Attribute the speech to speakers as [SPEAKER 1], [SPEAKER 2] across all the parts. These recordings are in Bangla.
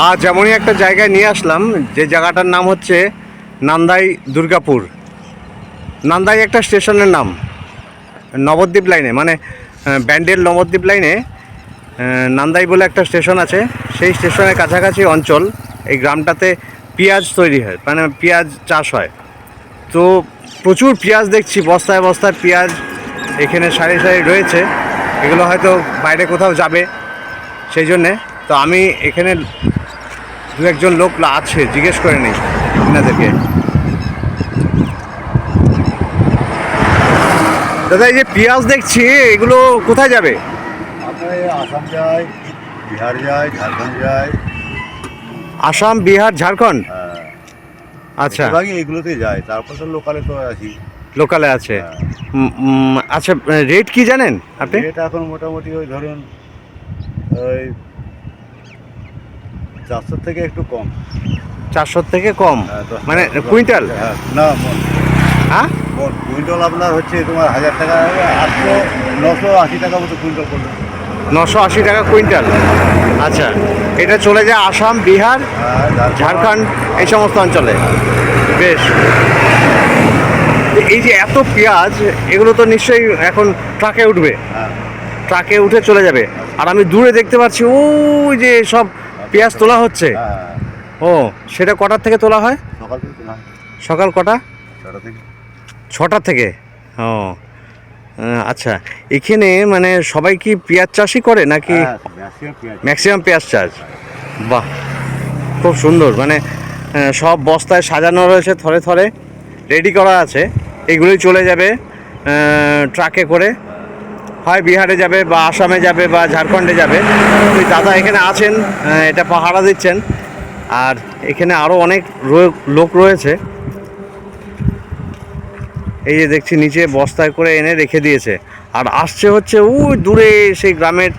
[SPEAKER 1] আজ এমনই একটা জায়গায় নিয়ে আসলাম যে জায়গাটার নাম হচ্ছে নান্দাই দুর্গাপুর। নান্দাই একটা স্টেশনের নাম, নবদ্বীপ লাইনে, মানে ব্যান্ডেল নবদ্বীপ লাইনে নান্দাই বলে একটা স্টেশন আছে। সেই স্টেশনের কাছাকাছি অঞ্চল। এই গ্রামটাতে পেঁয়াজ তৈরি হয়, মানে পেঁয়াজ চাষ হয়। তো প্রচুর পেঁয়াজ দেখছি, বস্তায় বস্তায় পেঁয়াজ এখানে সারি সারি রয়েছে। এগুলো হয়তো বাইরে কোথাও যাবে, সেই জন্যে তো আমি এখানে দু একজন লোক আছে, জিজ্ঞেস করে নিই এনাদেরকে। দাদা, এই যে পেঁয়াজ দেখছি, এগুলো কোথায় যাবে?
[SPEAKER 2] আসাম যায়, বিহার যায়, ঝাড়খণ্ড যায়।
[SPEAKER 1] আসাম, বিহার, ঝাড়খণ্ড।
[SPEAKER 2] হ্যাঁ,
[SPEAKER 1] আচ্ছা,
[SPEAKER 2] বেশিরভাগই এগুলোতেই যায়। তারপর তো লোকালে তো আছি।
[SPEAKER 1] লোকালে আছে।
[SPEAKER 2] হ্যাঁ।
[SPEAKER 1] আচ্ছা, রেট কি জানেন আপনি?
[SPEAKER 2] এটা এখন মোটামুটি ওই ধরুন ওই 400 থেকে একটু কম।
[SPEAKER 1] 400 থেকে কম?
[SPEAKER 2] হ্যাঁ, 10
[SPEAKER 1] মানে
[SPEAKER 2] টাকা।
[SPEAKER 1] কুইন্টাল?
[SPEAKER 2] হ্যাঁ, না মন।
[SPEAKER 1] হ্যাঁ,
[SPEAKER 2] মন কুইন্টাল আপনার হচ্ছে তোমার 1000 টাকা, 800 980 টাকা মতো কুইন্টাল পড়বে।
[SPEAKER 1] 980 টাকা কুইন্টাল। আচ্ছা, এটা চলে যায় আসাম, বিহার,
[SPEAKER 2] হ্যাঁ,
[SPEAKER 1] ঝাড়খণ্ড, এই সমস্ত অঞ্চলে। বেশ। এই যে এত পেঁয়াজ, এগুলো তো নিশ্চয়ই এখন ট্রাকে উঠবে,
[SPEAKER 2] হ্যাঁ,
[SPEAKER 1] ট্রাকে উঠে চলে যাবে। আর আমি দূরে দেখতে পাচ্ছি ওই যে সব পেঁয়াজ তোলা হচ্ছে।
[SPEAKER 2] হ্যাঁ,
[SPEAKER 1] ও, সেটা কটার থেকে তোলা হয়?
[SPEAKER 2] সকাল থেকে না,
[SPEAKER 1] সকাল কটা?
[SPEAKER 2] 6টা থেকে।
[SPEAKER 1] 6টা থেকে? ও, আচ্ছা। এখানে মানে সবাই কি পেঁয়াজ চাষই করে নাকি?
[SPEAKER 2] হ্যাঁ, ম্যাক্সিমাম পেঁয়াজ।
[SPEAKER 1] ম্যাক্সিমাম পেঁয়াজ চাষ। বাহ, খুব সুন্দর। মানে সব বস্তায় সাজানো রয়েছে, থরে থরে রেডি করা আছে। এগুলোই চলে যাবে ট্রাকে করে, হয় বিহারে যাবে বা আসামে যাবে বা ঝাড়খণ্ডে যাবে। ওই দাদা এখানে আছেন, এটা পাহারা দিচ্ছেন। আর এখানে আরও অনেক লোক রয়েছে। এই যে দেখছি নিচে বস্তায় করে এনে রেখে দিয়েছে। আর আসছে হচ্ছে ওই দূরে সেই গ্রামের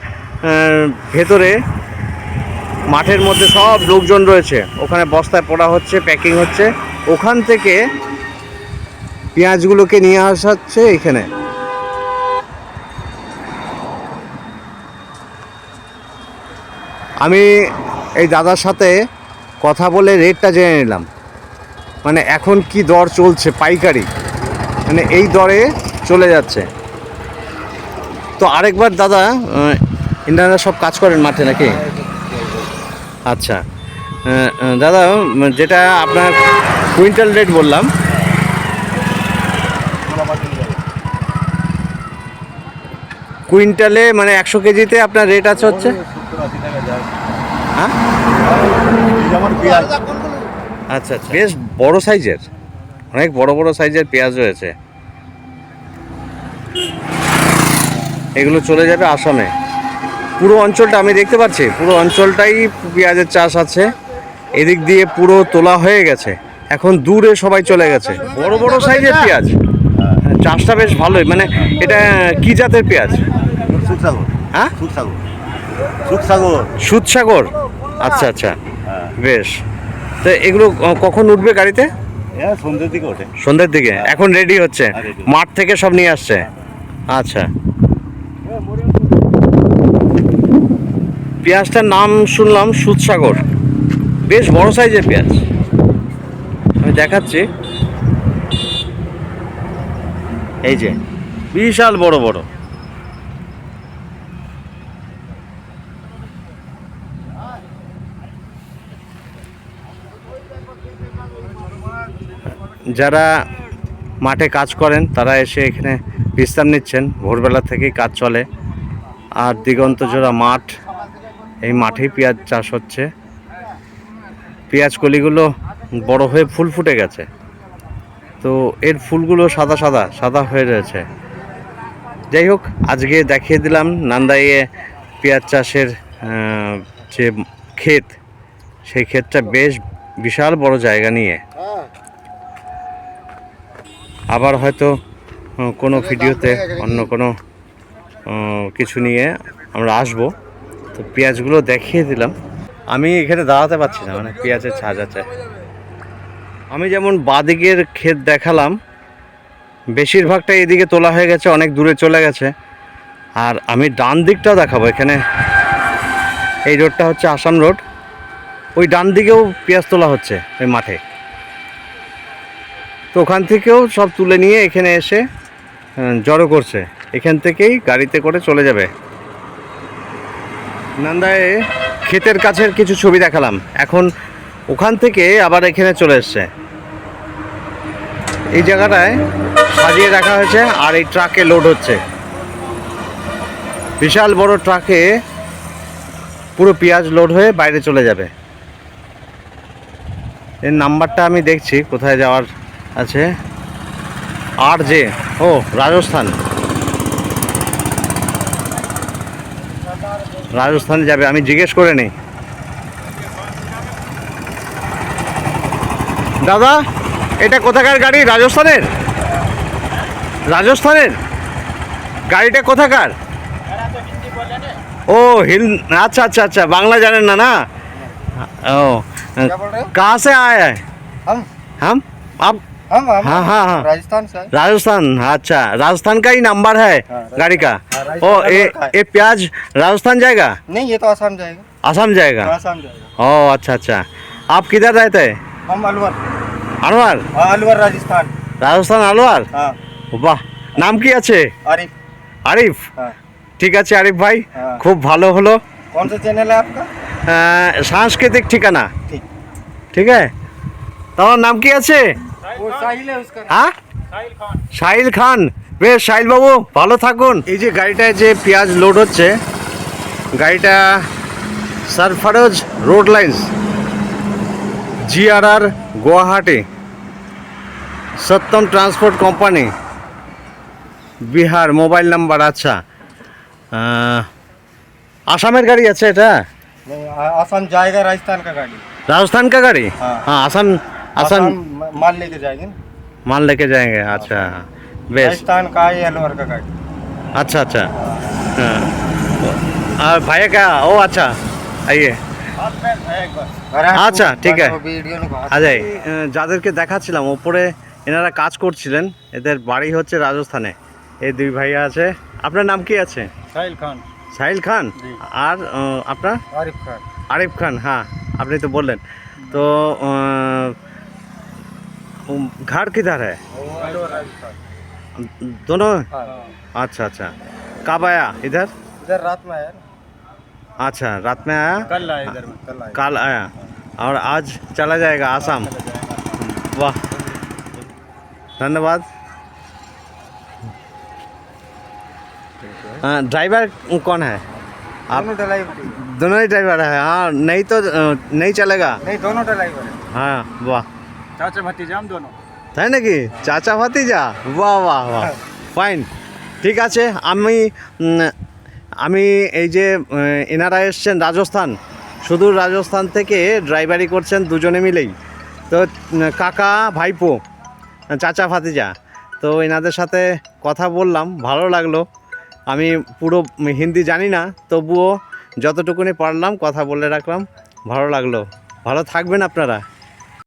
[SPEAKER 1] ভেতরে মাঠের মধ্যে সব লোকজন রয়েছে, ওখানে বস্তায় পড়া হচ্ছে, প্যাকিং হচ্ছে। ওখান থেকে পেঁয়াজগুলোকে নিয়ে আসা হচ্ছে এখানে। আমি এই দাদার সাথে কথা বলে রেটটা জেনে নিলাম, মানে এখন কি দর চলছে পাইকারি, মানে এই দরে চলে যাচ্ছে। তো আরেকবার দাদা, ইনারা সব কাজ করেন মাঠে নাকি? আচ্ছা, দাদা, যেটা আপনার কুইন্টাল রেট বললাম, কুইন্টালে মানে 100 কেজিতে আপনার রেট আছে হচ্ছে?
[SPEAKER 2] 70-80 টাকা যায়।
[SPEAKER 1] হ্যাঁ,
[SPEAKER 2] যেমন পেঁয়াজ।
[SPEAKER 1] আচ্ছা আচ্ছা, বেশ বড় সাইজের, অনেক বড় বড় সাইজের পেঁয়াজ রয়েছে। এগুলো চলে যাবে আসামে। পুরো অঞ্চলটা আমি দেখতে পাচ্ছি, পুরো অঞ্চলটাই পেঁয়াজের চাষ আছে। এদিক দিয়ে পুরো তোলা হয়ে গেছে, এখন দূরে সবাই চলে গেছে। বড় বড় সাইজের পেঁয়াজ, চাষটা বেশ ভালোই। মানে এটা কি জাতের পেঁয়াজ?
[SPEAKER 2] সুখসাগর।
[SPEAKER 1] হ্যাঁ,
[SPEAKER 2] সুখসাগর। সুখসাগর।
[SPEAKER 1] সুদসাগর। আচ্ছা আচ্ছা,
[SPEAKER 2] হ্যাঁ,
[SPEAKER 1] বেশ। তো এগুলো কখন উঠবে গাড়িতে?
[SPEAKER 2] হ্যাঁ, সন্ধ্যের দিকে ওঠে।
[SPEAKER 1] সন্ধ্যের দিকে? এখন রেডি হচ্ছে,
[SPEAKER 2] হ্যাঁ, ready।
[SPEAKER 1] মাঠ থেকে সব নিয়ে আসছে। আচ্ছা, পেঁয়াজটার নাম শুনলাম সুদসাগর, বেশ বড় সাইজের পেঁয়াজ। আমি দেখাচ্ছি, এই যে বিশাল বড় বড়। যারা মাঠে কাজ করেন তারা এসে এখানে বিশ্রাম নিচ্ছেন, ভোরবেলা থেকেই কাজ চলে। আর দিগন্ত জোড়া মাঠ, এই মাঠেই পেঁয়াজ চাষ হচ্ছে। পেঁয়াজ কলিগুলো বড় হয়ে ফুল ফুটে গেছে, তো এর ফুলগুলো সাদা সাদা সাদা হয়ে রয়েছে। যাই হোক, আজকে দেখিয়ে দিলাম নান্দাইয়ে পেঁয়াজ চাষের যে ক্ষেত, সেই ক্ষেতটা বেশ বিশাল বড় জায়গা নিয়ে। আবার হয়তো কোনো ভিডিওতে অন্য কোনো কিছু নিয়ে আমরা আসবো। তো পেঁয়াজগুলো দেখিয়ে দিলাম। আমি এখানে দাঁড়াতে পারছি না, মানে পেঁয়াজের ছাঁচ আছে। আমি যেমন বাদিকের ক্ষেত দেখালাম, বেশিরভাগটা এদিকে তোলা হয়ে গেছে, অনেক দূরে চলে গেছে। আর আমি ডান দিকটাও দেখাবো। এখানে এই রোডটা হচ্ছে আসাম রোড, ওই ডান দিকেও পেঁয়াজ তোলা হচ্ছে ওই মাঠে। তো ওখান থেকেও সব তুলে নিয়ে এখানে এসে জড়ো করছে, এখান থেকেই গাড়িতে করে চলে যাবে। নান্দায় ক্ষেতের কাছের কিছু ছবি দেখালাম, এখন ওখান থেকে আবার এখানে চলে এসছে। এই জায়গাটায় সাজিয়ে রাখা হয়েছে আর এই ট্রাকে লোড হচ্ছে, বিশাল বড় ট্রাকে পুরো পেঁয়াজ লোড হয়ে বাইরে চলে যাবে। এর নাম্বারটা আমি দেখছি কোথায় যাওয়ার আছে, আর যে ও রাজস্থান, রাজস্থানে যাবে, আমি জিজ্ঞেস করে নিই। দাদা এটা কোথাকার গাড়ি? রাজস্থানের? রাজস্থানের গাড়িটা কোথাকার? ও हिल, अच्छा अच्छा अच्छा, बांग्ला जाने ना ना। ओ
[SPEAKER 2] क्या बोल रहे हो?
[SPEAKER 1] कहाँ से आए हैं? हम आप?
[SPEAKER 2] हम
[SPEAKER 1] हाँ हाँ हाँ,
[SPEAKER 2] राजस्थान से
[SPEAKER 1] राजस्थान, अच्छा राजस्थान का ही नंबर है गाड़ी का।
[SPEAKER 2] राजस्थान
[SPEAKER 1] ओ
[SPEAKER 2] का
[SPEAKER 1] ये
[SPEAKER 2] नंबर का है।
[SPEAKER 1] ये प्याज राजस्थान जाएगा?
[SPEAKER 2] नहीं, ये तो आसाम जाएगा।
[SPEAKER 1] असम जाएगा?
[SPEAKER 2] आसाम जाएगा।
[SPEAKER 1] ओ अच्छा अच्छा, आप किधर रहते हैं?
[SPEAKER 2] हम अलवर।
[SPEAKER 1] अलवर?
[SPEAKER 2] हाँ, अलवर राजस्थान।
[SPEAKER 1] রাজস্থান আলোয়ার?
[SPEAKER 2] हाँ,
[SPEAKER 1] বাহ, নাম কি আছে?
[SPEAKER 2] आरिफ।
[SPEAKER 1] আরিফ?
[SPEAKER 2] हाँ।
[SPEAKER 1] ঠিক আছে আরিফ ভাই,
[SPEAKER 2] হ্যাঁ।
[SPEAKER 1] খুব ভালো হলো।
[SPEAKER 2] कौन सा चैनल है आपका?
[SPEAKER 1] সাংস্কৃতিক ঠিকানা।
[SPEAKER 2] ठीक।
[SPEAKER 1] ঠিক আছে, তোমার নাম কি আছে?
[SPEAKER 2] वो साहिल है उसका।
[SPEAKER 1] হ্যাঁ, সাহিল খান। বেশ সাহিল বাবু, ভালো থাকুন। এই যে গাড়িটায় যে পেঁয়াজ লোড হচ্ছে, গাড়িটা Sarfaraz Road Lines, GRR Guwahati, Satyam Transport Company, Bihar, mobile number. আচ্ছা, আসামের গাড়ি আছে এটা?
[SPEAKER 2] नहीं, आसाम जाएगा, राजस्थान का गाड़ी।
[SPEAKER 1] राजस्थान का गाड़ी?
[SPEAKER 2] हाँ।
[SPEAKER 1] हाँ आसाम, आसाम
[SPEAKER 2] माल लेके जाएंगे ना।
[SPEAKER 1] माल लेके जाएंगे। अच्छा बेश,
[SPEAKER 2] राजस्थान का है, अलवर का गाड़ी।
[SPEAKER 1] अच्छा अच्छा। हाँ, और भैया क्या? ओ अच्छा, आइए। আচ্ছা, ঠিক আছে।
[SPEAKER 2] ভিডিও
[SPEAKER 1] আজাই যাদেরকে দেখাচ্ছিলাম ওপরে, এনারা কাজ করছিলেন, এদের বাড়ি হচ্ছে রাজস্থানে। এই দুই ভাইয়া আছে। আপনার নাম কি আছে?
[SPEAKER 2] साहिल खान।
[SPEAKER 1] সাহিল খান।
[SPEAKER 2] জি।
[SPEAKER 1] আর আপনার?
[SPEAKER 2] आरिफ खान।
[SPEAKER 1] আরিফ খান। হ্যাঁ, আপনি তো বললেন। তো घर किधर है?
[SPEAKER 2] अलवर राजस्थान।
[SPEAKER 1] दोनों?
[SPEAKER 2] हाँ।
[SPEAKER 1] अच्छा अच्छा, कब आया इधर?
[SPEAKER 2] इधर रात में आया ना।
[SPEAKER 1] अच्छा, रात में आया,
[SPEAKER 2] कल आया इधर में, कल आया।
[SPEAKER 1] कल आया और आज चला जाएगा आसाम। वाह, धन्यवाद। ड्राइवर कौन है? आप
[SPEAKER 2] दोनों ड्राइवर।
[SPEAKER 1] दोनों ही ड्राइवर है? हाँ, नहीं तो नहीं चलेगा।
[SPEAKER 2] नहीं, दोनों ड्राइवर है।
[SPEAKER 1] हाँ वाह,
[SPEAKER 2] चाचा भतीजा हम दोनों।
[SPEAKER 1] তাই নাকি? চাচা ভাতিজা? বাহ বাহ বাহ, ফাইন। ঠিক আছে, আমি এই যে এনারা এসছেন রাজস্থান, সুদূর রাজস্থান থেকে ড্রাইভারি করছেন দুজনে মিলেই। তো কাকা ভাইপো, চাচা ভাতিজা। তো এনাদের সাথে কথা বললাম, ভালো লাগলো। আমি পুরো হিন্দি জানি না, তবুও যতটুকুনি পারলাম কথা বলে রাখলাম, ভালো লাগলো। ভালো থাকবেন আপনারা।